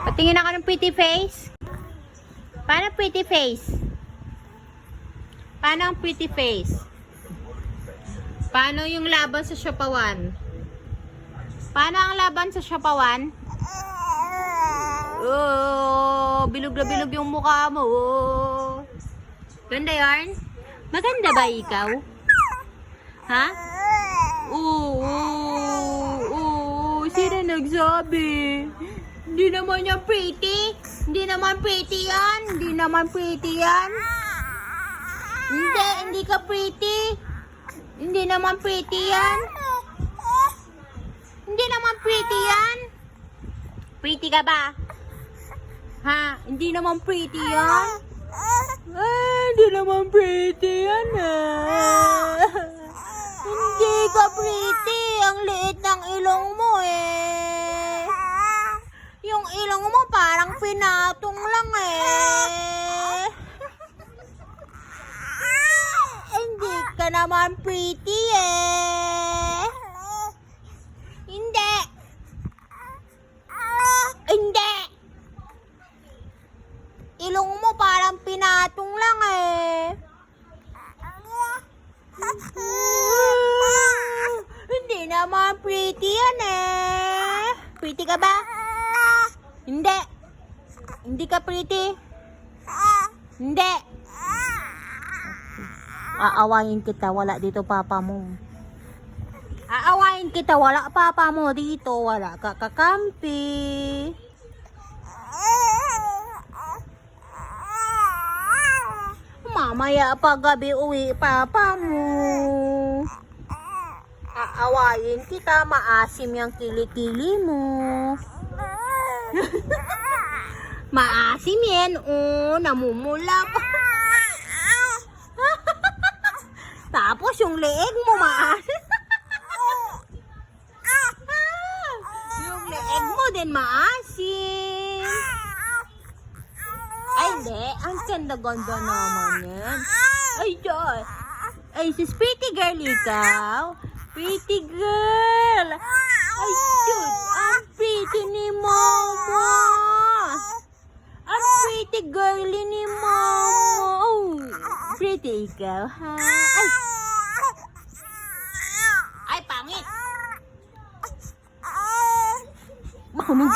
Patingin ako ng pretty face. Paano pretty face? Paano ang pretty face? Paano yung laban sa Siopawan? Paano ang laban sa Siopawan? Oh, bilog na bilog yung mukha mo. Oh. Ganda yarn? Maganda ba ikaw? Ha? Oo. Sino nagsabi? Hindi naman yan pretty. Hindi naman pretty yan. Hindi naman pretty yan. Hindi ka pretty. Hindi naman pretty yan. Hindi naman pretty yan. Pretty ka ba? Ha? Hindi naman pretty yan. Hindi naman pretty yan Hindi ka pretty. Ang liit ng ilong mo Yung ilong mo parang pinatong lang Hindi ka naman pretty Hindi. Hindi. Ilong mo parang pinatong lang Hindi naman pretty yan Pretty ka ba? Hindi. Hindi ka pretty. Hindi. Aawayin kita, wala dito papa mo. Aawayin kita, wala papa mo dito, wala ka kakampi. Mamaya pa gabi uwi papa mo. Aawayin kita, maasim yung kilikili mo. Maasim yan, namumula pa. Tapos yung leeg mo maasim. Yung leeg mo din maasim. Ay, hindi. Ang ganda-ganda naman yan. Ay, Diyos. Ay, sis, pretty girl ikaw. Pretty girl. Ay, Diyos. Ang pretty ni Mama. Ang pretty girly ni Mama. Oh, pretty ikaw, ha? Ay, pangit. Makunong